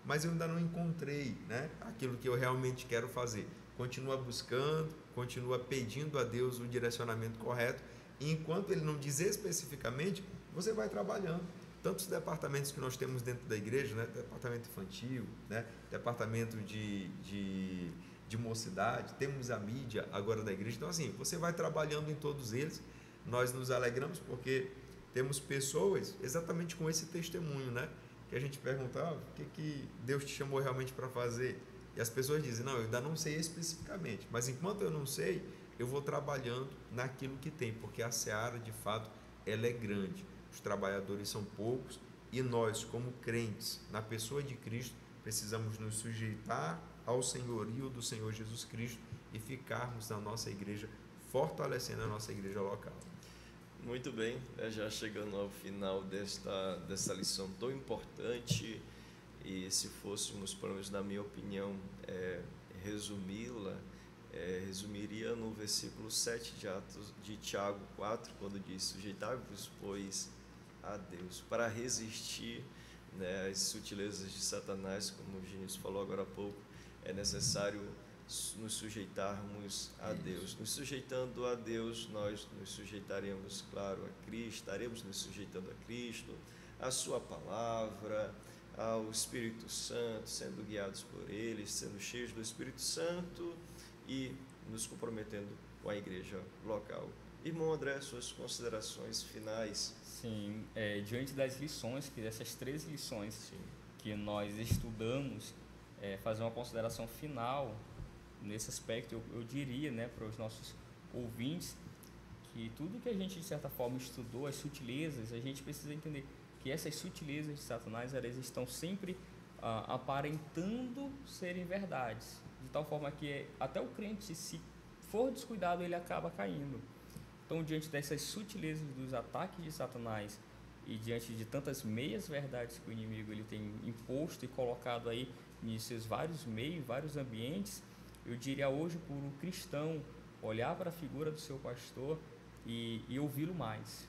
S2: Mas eu ainda não encontrei, né, aquilo que eu realmente quero fazer. Continua buscando, continua pedindo a Deus o direcionamento correto. E enquanto ele não diz especificamente, você vai trabalhando. Tantos departamentos que nós temos dentro da igreja, né? Departamento infantil, né? Departamento de mocidade, temos a mídia agora da igreja. Então, assim, você vai trabalhando em todos eles. Nós nos alegramos porque temos pessoas exatamente com esse testemunho, né? Que a gente pergunta: o que Deus te chamou realmente para fazer? E as pessoas dizem: não, eu ainda não sei especificamente, mas enquanto eu não sei, eu vou trabalhando naquilo que tem, porque a seara, de fato, ela é grande. Os trabalhadores são poucos e nós, como crentes, na pessoa de Cristo, precisamos nos sujeitar ao senhorio do Senhor Jesus Cristo e ficarmos na nossa igreja, fortalecendo a nossa igreja local.
S1: Muito bem, já chegando ao final dessa lição tão importante, e se fôssemos, pelo menos na minha opinião, resumi-la, resumiria no versículo 7 de Tiago 4, quando diz: sujeitai-vos, pois, a Deus, para resistir, né, às sutilezas de Satanás. Como o Vinícius falou agora há pouco, é necessário nos sujeitarmos a Deus. Nos sujeitando a Deus, nós nos sujeitaremos, claro, a Cristo, estaremos nos sujeitando a Cristo, a sua palavra, ao Espírito Santo, sendo guiados por Ele, sendo cheios do Espírito Santo e nos comprometendo com a igreja local. Irmão André, suas considerações finais.
S3: Sim, diante das lições, que dessas 13 lições, sim, que nós estudamos, fazer uma consideração final nesse aspecto. Eu diria, né, para os nossos ouvintes, que tudo que a gente de certa forma estudou, as sutilezas, a gente precisa entender que essas sutilezas de Satanás, elas estão sempre aparentando serem verdades, de tal forma que até o crente, se for descuidado, ele acaba caindo. Então, diante dessas sutilezas dos ataques de Satanás e diante de tantas meias verdades que o inimigo ele tem imposto e colocado aí em seus vários meios, vários ambientes, eu diria hoje para o cristão olhar para a figura do seu pastor e ouvi-lo mais.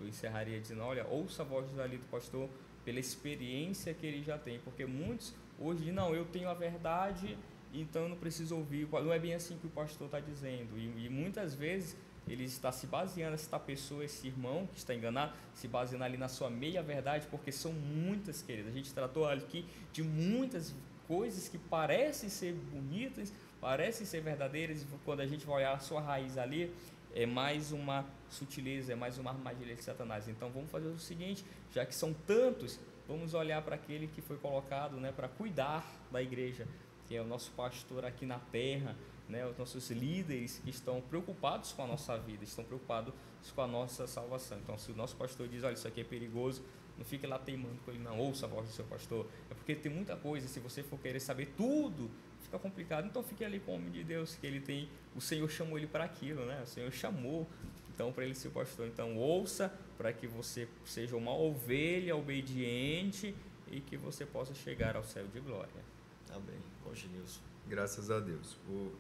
S3: Eu encerraria dizendo: olha, ouça a voz ali do pastor pela experiência que ele já tem, porque muitos hoje dizem: não, eu tenho a verdade, então eu não preciso ouvir. Não é bem assim que o pastor está dizendo, e muitas vezes ele está se baseando, essa pessoa, esse irmão que está enganado, se baseando ali na sua meia verdade, porque são muitas, queridas. A gente tratou aqui de muitas coisas que parecem ser bonitas, parecem ser verdadeiras, e quando a gente vai olhar a sua raiz ali, é mais uma sutileza, é mais uma armadilha de Satanás. Então vamos fazer o seguinte, já que são tantos, vamos olhar para aquele que foi colocado, né, para cuidar da igreja, que é o nosso pastor aqui na terra, né, os nossos líderes que estão preocupados com a nossa vida, estão preocupados com a nossa salvação. Então, se o nosso pastor diz, olha, isso aqui é perigoso, não fique lá teimando com ele, não ouça a voz do seu pastor. É porque tem muita coisa, se você for querer saber tudo, fica complicado. Então, fique ali com o homem de Deus, que ele tem, o Senhor chamou ele para aquilo, né? O Senhor chamou, então, para ele ser pastor. Então, ouça para que você seja uma ovelha obediente e que você possa chegar ao céu de glória.
S1: Amém. Bom, Genilson.
S2: Graças a Deus.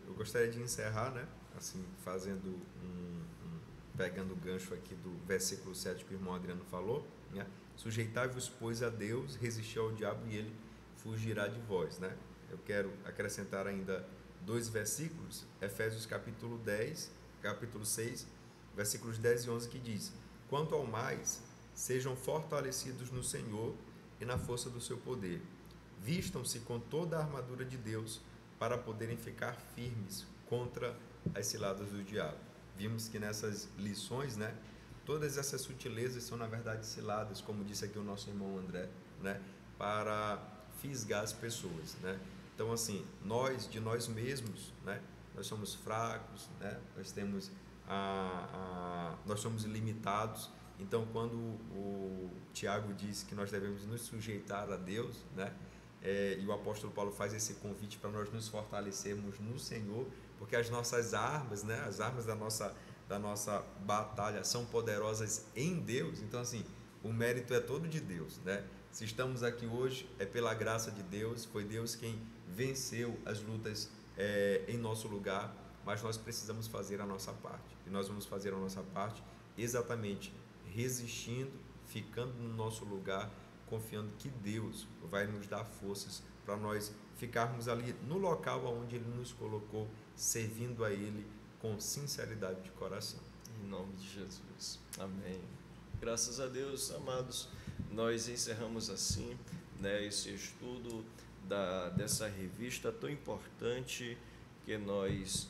S2: Eu gostaria de encerrar, né? Assim, fazendo pegando o gancho aqui do versículo 7 que o irmão Adriano falou, né? Sujeitai-vos, pois, a Deus, resisti ao diabo e ele fugirá de vós, né? Eu quero acrescentar ainda 2 versículos, Efésios capítulo 6, versículos 10 e 11, que diz: quanto ao mais, sejam fortalecidos no Senhor e na força do seu poder. Vistam-se com toda a armadura de Deus para poderem ficar firmes contra as ciladas do diabo. Vimos que nessas lições, né, todas essas sutilezas são, na verdade, ciladas, como disse aqui o nosso irmão André, né, para fisgar as pessoas, né? Então, assim, de nós mesmos, né, nós somos fracos, né, nós somos limitados. Então, quando o Tiago diz que nós devemos nos sujeitar a Deus, né, e o apóstolo Paulo faz esse convite para nós nos fortalecermos no Senhor, porque as nossas armas, né, as armas da nossa batalha são poderosas em Deus. Então, assim, o mérito é todo de Deus, né? Se estamos aqui hoje, é pela graça de Deus, foi Deus quem venceu as lutas em nosso lugar, mas nós precisamos fazer a nossa parte. E nós vamos fazer a nossa parte exatamente resistindo, ficando no nosso lugar, confiando que Deus vai nos dar forças para nós ficarmos ali no local onde Ele nos colocou, servindo a Ele com sinceridade de coração.
S1: Em nome de Jesus. Amém. Graças a Deus, amados, nós encerramos assim, né, esse estudo dessa revista tão importante que nós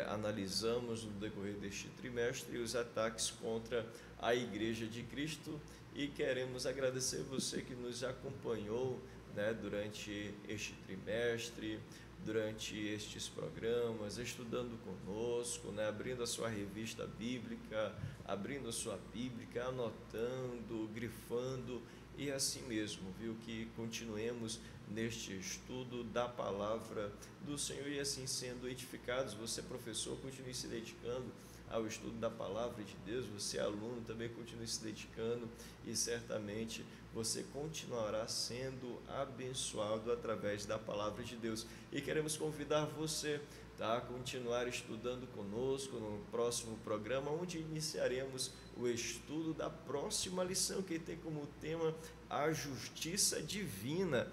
S1: analisamos no decorrer deste trimestre, os ataques contra a Igreja de Cristo, e queremos agradecer você que nos acompanhou, né, durante este trimestre, durante estes programas, estudando conosco, né, abrindo a sua revista bíblica, abrindo a sua Bíblia, anotando, grifando, e assim mesmo, viu, que continuemos neste estudo da palavra do Senhor e assim sendo edificados. Você, professor, continue se dedicando ao estudo da palavra de Deus, você, aluno, também continue se dedicando e certamente você continuará sendo abençoado através da palavra de Deus. E queremos convidar você a continuar estudando conosco no próximo programa, onde iniciaremos o estudo da próxima lição, que tem como tema a justiça divina,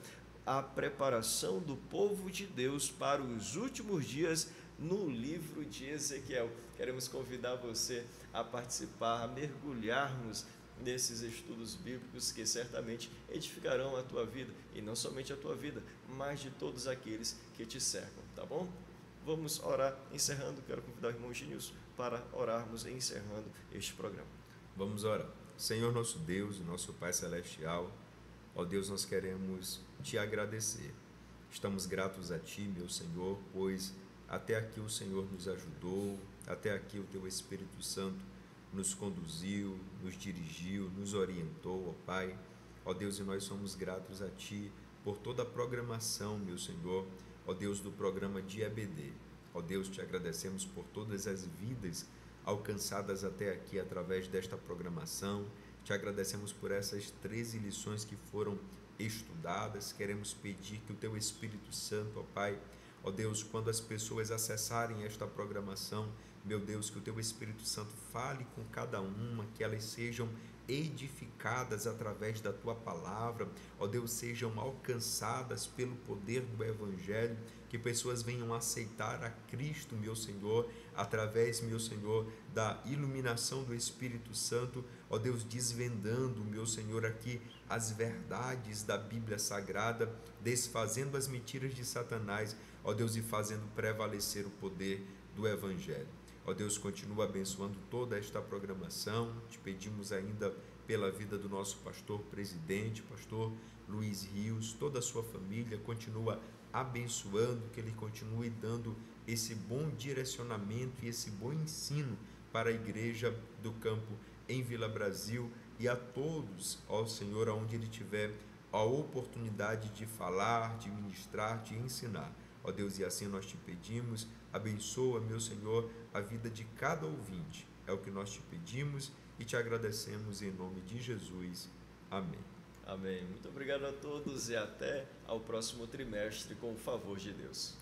S1: a preparação do povo de Deus para os últimos dias no livro de Ezequiel. Queremos convidar você a participar, a mergulharmos nesses estudos bíblicos que certamente edificarão a tua vida, e não somente a tua vida, mas de todos aqueles que te cercam, tá bom? Vamos orar, encerrando. Quero convidar o irmão Genilson para orarmos encerrando este programa.
S2: Vamos orar. Senhor nosso Deus, nosso Pai Celestial, ó Deus, nós queremos te agradecer. Estamos gratos a ti, meu Senhor, pois até aqui o Senhor nos ajudou, até aqui o teu Espírito Santo nos conduziu, nos dirigiu, nos orientou, ó Pai. Ó Deus, e nós somos gratos a ti por toda a programação, meu Senhor, ó Deus, do programa de EBD. Ó Deus, te agradecemos por todas as vidas alcançadas até aqui através desta programação. Te agradecemos por essas 13 lições que foram estudadas. Queremos pedir que o teu Espírito Santo, ó Pai, ó Deus, quando as pessoas acessarem esta programação, meu Deus, que o teu Espírito Santo fale com cada uma, que elas sejam edificadas através da tua palavra, ó Deus, sejam alcançadas pelo poder do Evangelho, que pessoas venham aceitar a Cristo, meu Senhor, através, meu Senhor, da iluminação do Espírito Santo, ó Deus, desvendando, meu Senhor, aqui as verdades da Bíblia Sagrada, desfazendo as mentiras de Satanás, ó Deus, e fazendo prevalecer o poder do Evangelho. Ó Deus, continua abençoando toda esta programação. Te pedimos ainda pela vida do nosso pastor presidente, pastor Luiz Rios, toda a sua família, continua abençoando, que ele continue dando esse bom direcionamento e esse bom ensino para a igreja do campo em Vila Brasil e a todos, ó Senhor, aonde ele tiver a oportunidade de falar, de ministrar, de ensinar. Ó Deus, e assim nós te pedimos, abençoa, meu Senhor, a vida de cada ouvinte. É o que nós te pedimos e te agradecemos em nome de Jesus. Amém.
S1: Amém. Muito obrigado a todos e até ao próximo trimestre, com o favor de Deus.